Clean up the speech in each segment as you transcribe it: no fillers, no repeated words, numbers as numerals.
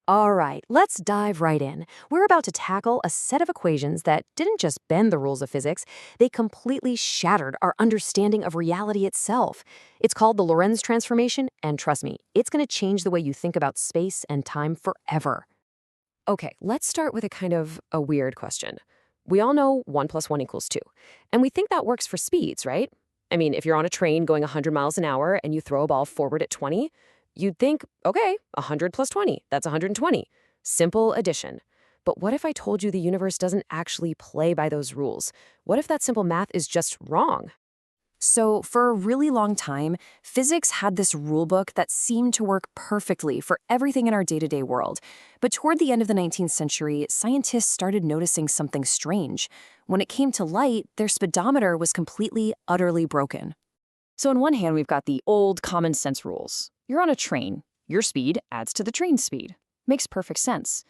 All right, let's dive right in. We're about to tackle a set of equations that didn't just bend the rules of physics, they completely shattered our understanding of reality itself. It's called the Lorentz transformation, and trust me, it's going to change the way you think about space and time forever. Okay, let's start with a kind of a weird question. We all know 1 plus 1 equals 2, and we think that works for speeds, right? I mean, if you're on a train going 100 miles an hour and you throw a ball forward at 20, you'd think, okay, 100 plus 20, that's 120. Simple addition. But what if I told you the universe doesn't actually play by those rules? What if that simple math is just wrong? So, for a really long time, physics had this rulebook that seemed to work perfectly for everything in our day to day world. But toward the end of the 19th century, scientists started noticing something strange. When it came to light, their speedometer was completely, utterly broken. So on one hand, we've got the old common sense rules. You're on a train. Your speed adds to the train's speed. Makes perfect sense.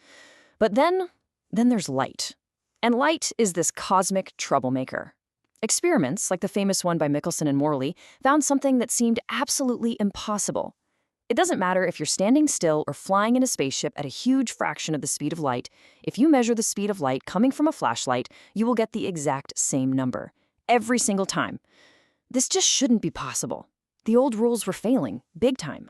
But then there's light. And light is this cosmic troublemaker. Experiments, like the famous one by Michelson and Morley, found something that seemed absolutely impossible. It doesn't matter if you're standing still or flying in a spaceship at a huge fraction of the speed of light. If you measure the speed of light coming from a flashlight, you will get the exact same number. Every single time. This just shouldn't be possible. The old rules were failing, big time.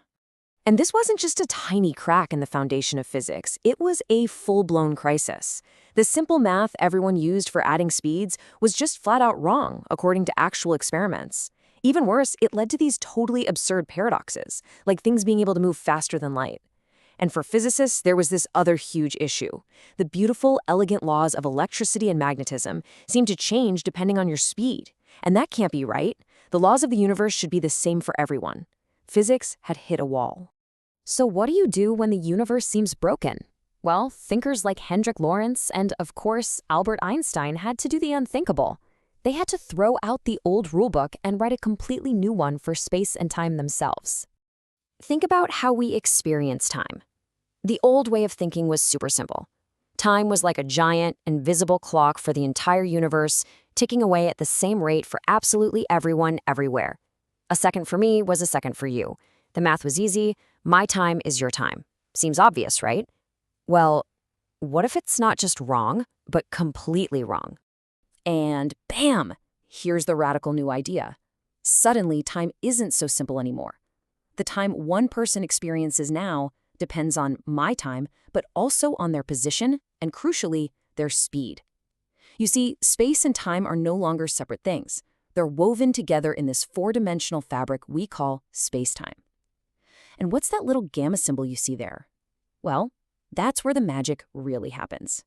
And this wasn't just a tiny crack in the foundation of physics, it was a full-blown crisis. The simple math everyone used for adding speeds was just flat out wrong, according to actual experiments. Even worse, it led to these totally absurd paradoxes, like things being able to move faster than light. And for physicists, there was this other huge issue. The beautiful, elegant laws of electricity and magnetism seem to change depending on your speed. And that can't be right. The laws of the universe should be the same for everyone. Physics had hit a wall. So what do you do when the universe seems broken? Well, thinkers like Hendrik Lorentz and, of course, Albert Einstein had to do the unthinkable. They had to throw out the old rulebook and write a completely new one for space and time themselves. Think about how we experience time. The old way of thinking was super simple. Time was like a giant, invisible clock for the entire universe, ticking away at the same rate for absolutely everyone, everywhere. A second for me was a second for you. The math was easy. My time is your time. Seems obvious, right? Well, what if it's not just wrong, but completely wrong? And bam! Here's the radical new idea. Suddenly, time isn't so simple anymore. The time one person experiences now depends on my time, but also on their position and, crucially, their speed. You see, space and time are no longer separate things. They're woven together in this four-dimensional fabric we call space-time. And what's that little gamma symbol you see there? Well, that's where the magic really happens.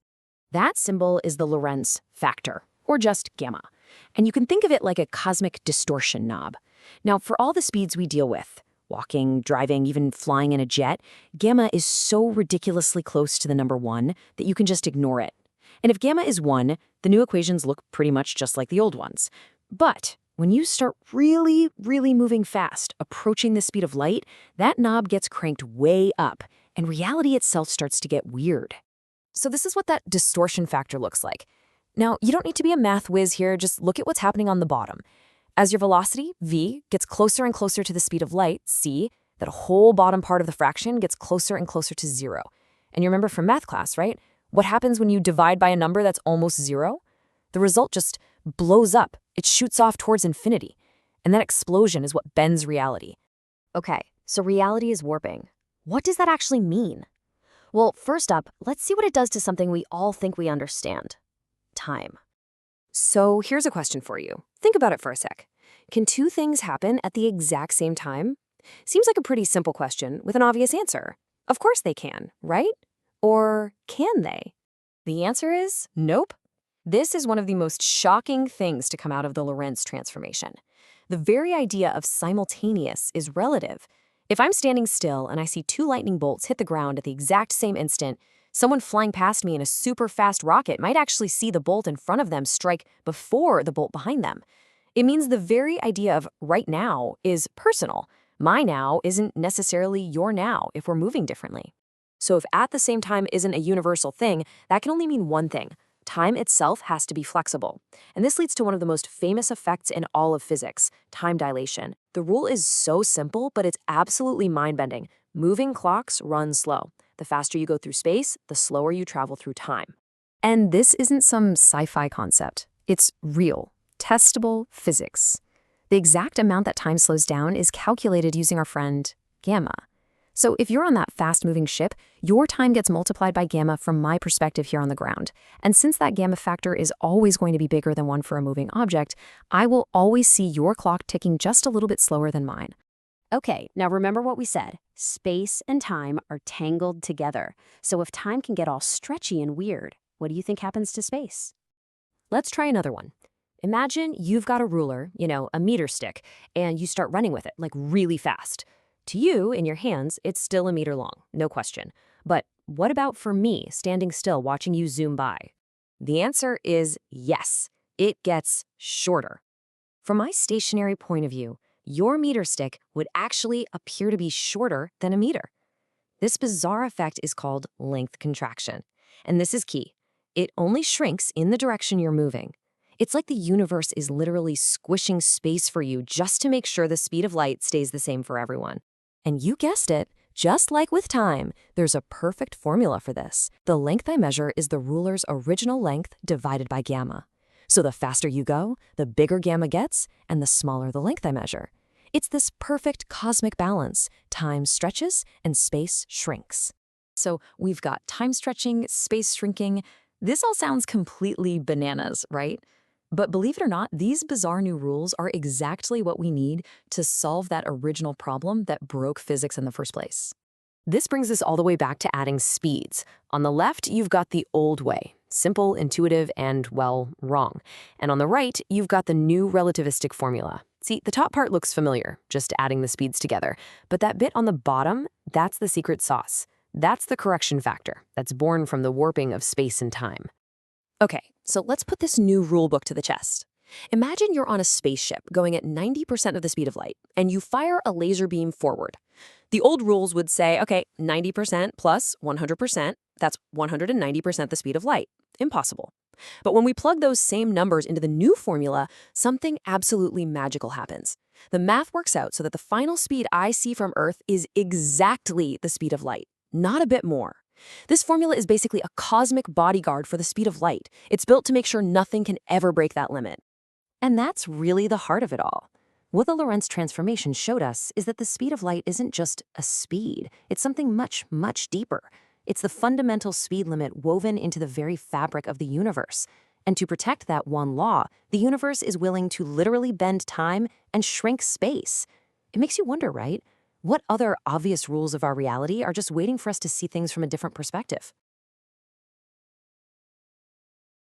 That symbol is the Lorentz factor, or just gamma. And you can think of it like a cosmic distortion knob. Now, for all the speeds we deal with, walking, driving, even flying in a jet, gamma is so ridiculously close to the number 1 that you can just ignore it. And if gamma is 1, the new equations look pretty much just like the old ones. But when you start really, really moving fast, approaching the speed of light, that knob gets cranked way up, and reality itself starts to get weird. So this is what that distortion factor looks like. Now, you don't need to be a math whiz here, just look at what's happening on the bottom. As your velocity, v, gets closer and closer to the speed of light, c, that whole bottom part of the fraction gets closer and closer to 0. And you remember from math class, right? What happens when you divide by a number that's almost 0? The result just blows up. It shoots off towards infinity. And that explosion is what bends reality. Okay, so reality is warping. What does that actually mean? Well, first up, let's see what it does to something we all think we understand. Time. So here's a question for you. Think about it for a sec. Can two things happen at the exact same time? Seems like a pretty simple question with an obvious answer. Of course they can, right? Or can they? The answer is nope. This is one of the most shocking things to come out of the Lorentz transformation. The very idea of simultaneous is relative. If I'm standing still and I see two lightning bolts hit the ground at the exact same instant, someone flying past me in a super fast rocket might actually see the bolt in front of them strike before the bolt behind them. It means the very idea of right now is personal. My now isn't necessarily your now if we're moving differently. So if at the same time isn't a universal thing, that can only mean one thing. Time itself has to be flexible. And this leads to one of the most famous effects in all of physics, time dilation. The rule is so simple, but it's absolutely mind-bending. Moving clocks run slow. The faster you go through space, the slower you travel through time. And this isn't some sci-fi concept. It's real, testable physics. The exact amount that time slows down is calculated using our friend gamma. So if you're on that fast-moving ship, your time gets multiplied by gamma from my perspective here on the ground. And since that gamma factor is always going to be bigger than 1 for a moving object, I will always see your clock ticking just a little bit slower than mine. Okay, now remember what we said. Space and time are tangled together. So if time can get all stretchy and weird, what do you think happens to space? Let's try another one. Imagine you've got a ruler, a meter stick, and you start running with it, like really fast. To you, in your hands, it's still a meter long, no question. But what about for me, standing still, watching you zoom by? The answer is yes. It gets shorter. From my stationary point of view, your meter stick would actually appear to be shorter than a meter. This bizarre effect is called length contraction. And this is key. It only shrinks in the direction you're moving. It's like the universe is literally squishing space for you just to make sure the speed of light stays the same for everyone. And you guessed it, just like with time, there's a perfect formula for this. The length I measure is the ruler's original length divided by gamma. So the faster you go, the bigger gamma gets, and the smaller the length I measure. It's this perfect cosmic balance. Time stretches and space shrinks. So we've got time stretching, space shrinking. This all sounds completely bananas, right? But believe it or not, these bizarre new rules are exactly what we need to solve that original problem that broke physics in the first place. This brings us all the way back to adding speeds. On the left, you've got the old way, simple, intuitive, and, well, wrong. And on the right, you've got the new relativistic formula. See, the top part looks familiar, just adding the speeds together. But that bit on the bottom, that's the secret sauce. That's the correction factor that's born from the warping of space and time. Okay, so let's put this new rule book to the test. Imagine you're on a spaceship going at 90% of the speed of light, and you fire a laser beam forward. The old rules would say, okay, 90% plus 100%, that's 190% the speed of light. Impossible. But when we plug those same numbers into the new formula, something absolutely magical happens. The math works out so that the final speed I see from Earth is exactly the speed of light, not a bit more. This formula is basically a cosmic bodyguard for the speed of light. It's built to make sure nothing can ever break that limit. And that's really the heart of it all. What the Lorentz transformation showed us is that the speed of light isn't just a speed. It's something much, much deeper. It's the fundamental speed limit woven into the very fabric of the universe. And to protect that one law, the universe is willing to literally bend time and shrink space. It makes you wonder, right? What other obvious rules of our reality are just waiting for us to see things from a different perspective?